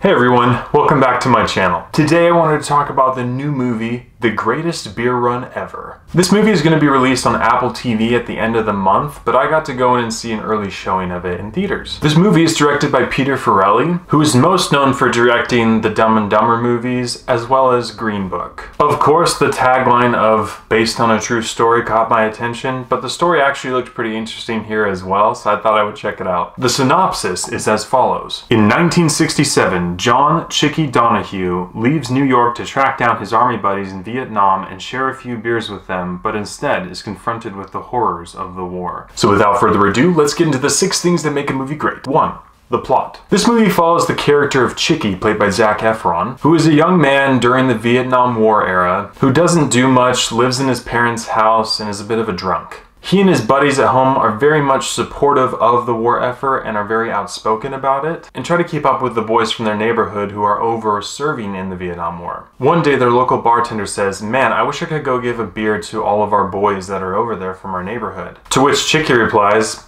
Hey everyone, welcome back to my channel. Today I wanted to talk about the new movie, The Greatest Beer Run Ever. This movie is going to be released on Apple TV at the end of the month, but I got to go in and see an early showing of it in theaters. This movie is directed by Peter Farrelly, who is most known for directing the Dumb and Dumber movies, as well as Green Book. Of course, the tagline of based on a true story caught my attention, but the story actually looked pretty interesting here as well, so I thought I would check it out. The synopsis is as follows. In 1967, John Chickie Donahue leaves New York to track down his army buddies in Vietnam and share a few beers with them, but instead is confronted with the horrors of the war. So without further ado, let's get into the 6 things that make a movie great. 1. The plot. This movie follows the character of Chickie, played by Zac Efron, who is a young man during the Vietnam War era, who doesn't do much, lives in his parents' house, and is a bit of a drunk. He and his buddies at home are very much supportive of the war effort and are very outspoken about it, and try to keep up with the boys from their neighborhood who are over serving in the Vietnam War. One day their local bartender says, "Man, I wish I could go give a beer to all of our boys that are over there from our neighborhood." To which Chickie replies,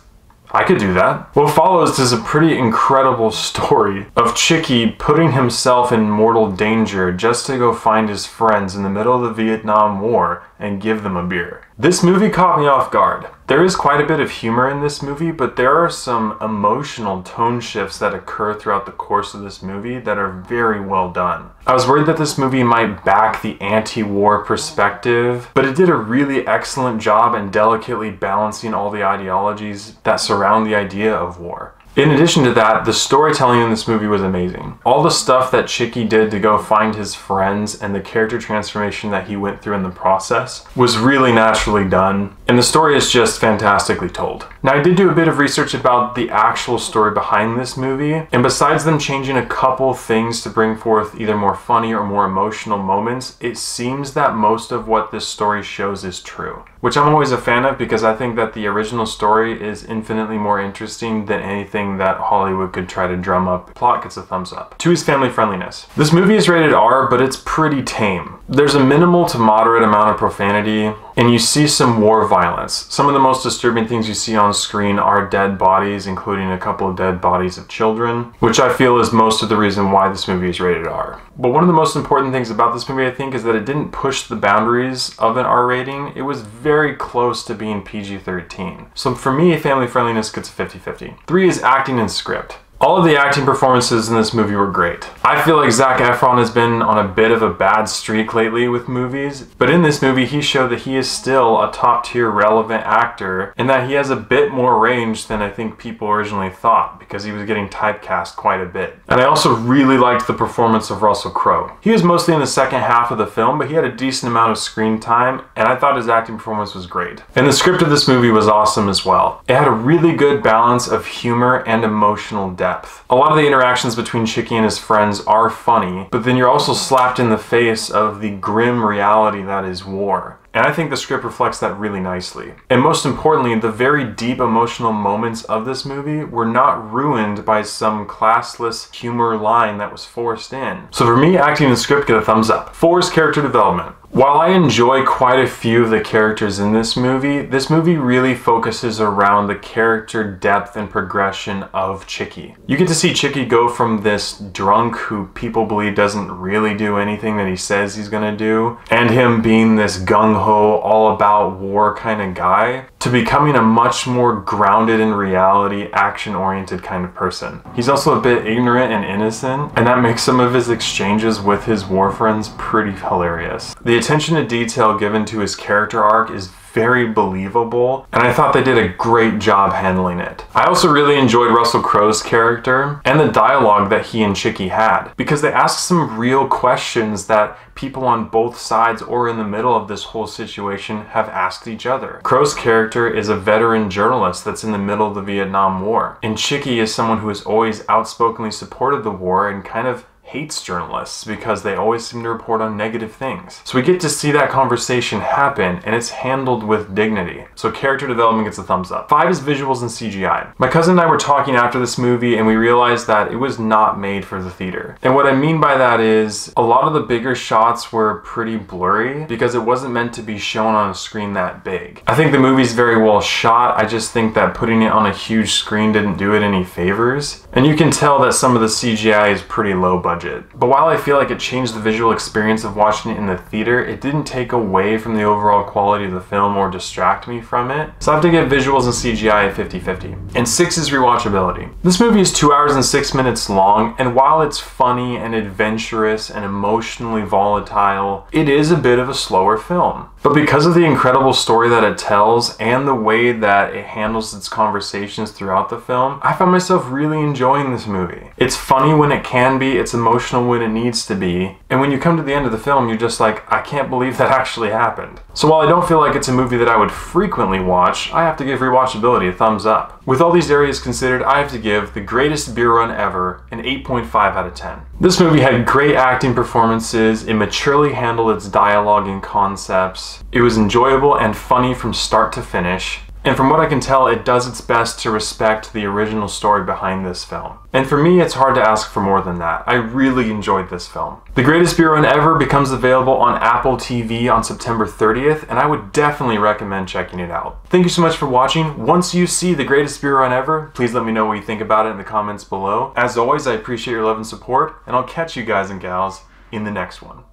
"I could do that." What follows is a pretty incredible story of Chickie putting himself in mortal danger just to go find his friends in the middle of the Vietnam War and give them a beer. This movie caught me off guard. There is quite a bit of humor in this movie, but there are some emotional tone shifts that occur throughout the course of this movie that are very well done. I was worried that this movie might back the anti-war perspective, but it did a really excellent job in delicately balancing all the ideologies that surround the idea of war. In addition to that, the storytelling in this movie was amazing. All the stuff that Chickie did to go find his friends and the character transformation that he went through in the process was really naturally done, and the story is just fantastically told. Now, I did do a bit of research about the actual story behind this movie, and besides them changing a couple things to bring forth either more funny or more emotional moments, it seems that most of what this story shows is true, which I'm always a fan of because I think that the original story is infinitely more interesting than anything that Hollywood could try to drum up. The plot gets a thumbs up. 2 is family friendliness. This movie is rated R, but it's pretty tame. There's a minimal to moderate amount of profanity, and you see some war violence. Some of the most disturbing things you see on screen are dead bodies, including a couple of dead bodies of children, which I feel is most of the reason why this movie is rated R. But one of the most important things about this movie, I think, is that it didn't push the boundaries of an R rating. It was very close to being PG-13. So for me, family friendliness gets a 50-50. 3 is acting and script. All of the acting performances in this movie were great. I feel like Zac Efron has been on a bit of a bad streak lately with movies, but in this movie he showed that he is still a top-tier relevant actor and that he has a bit more range than I think people originally thought, because he was getting typecast quite a bit. And I also really liked the performance of Russell Crowe. He was mostly in the second half of the film, but he had a decent amount of screen time, and I thought his acting performance was great. And the script of this movie was awesome as well. It had a really good balance of humor and emotional depth. A lot of the interactions between Chickie and his friends are funny, but then you're also slapped in the face of the grim reality that is war. And I think the script reflects that really nicely. And most importantly, the very deep emotional moments of this movie were not ruined by some classless humor line that was forced in. So for me, acting and script get a thumbs up. 4 is character development. While I enjoy quite a few of the characters in this movie really focuses around the character depth and progression of Chickie. You get to see Chickie go from this drunk who people believe doesn't really do anything that he says he's gonna do, and him being this gung-ho, all about war kind of guy, to becoming a much more grounded in reality, action-oriented kind of person. He's also a bit ignorant and innocent, and that makes some of his exchanges with his war friends pretty hilarious. The attention to detail given to his character arc is very believable, and I thought they did a great job handling it. I also really enjoyed Russell Crowe's character and the dialogue that he and Chickie had, because they asked some real questions that people on both sides or in the middle of this whole situation have asked each other. Crowe's character is a veteran journalist that's in the middle of the Vietnam War, and Chickie is someone who has always outspokenly supported the war and kind of hates journalists because they always seem to report on negative things. So we get to see that conversation happen, and it's handled with dignity. So character development gets a thumbs up. 5 is visuals and CGI. My cousin and I were talking after this movie, and we realized that it was not made for the theater. And what I mean by that is a lot of the bigger shots were pretty blurry because it wasn't meant to be shown on a screen that big. I think the movie's very well shot. I just think that putting it on a huge screen didn't do it any favors. And you can tell that some of the CGI is pretty low budget. But while I feel like it changed the visual experience of watching it in the theater, it didn't take away from the overall quality of the film or distract me from it. So I have to give visuals and CGI a 50-50. And 6 is rewatchability. This movie is 2 hours and 6 minutes long, and while it's funny and adventurous and emotionally volatile, it is a bit of a slower film. But because of the incredible story that it tells and the way that it handles its conversations throughout the film, I found myself really enjoying this movie. It's funny when it can be, it's emotional when it needs to be, and when you come to the end of the film, you're just like, I can't believe that actually happened. So while I don't feel like it's a movie that I would frequently watch, I have to give rewatchability a thumbs up. With all these areas considered, I have to give The Greatest Beer Run Ever an 8.5 out of 10. This movie had great acting performances, it maturely handled its dialogue and concepts, it was enjoyable and funny from start to finish, and from what I can tell, it does its best to respect the original story behind this film. And for me, it's hard to ask for more than that. I really enjoyed this film. The Greatest Beer Run Ever becomes available on Apple TV on September 30th, and I would definitely recommend checking it out. Thank you so much for watching. Once you see The Greatest Beer Run Ever, please let me know what you think about it in the comments below. As always, I appreciate your love and support, and I'll catch you guys and gals in the next one.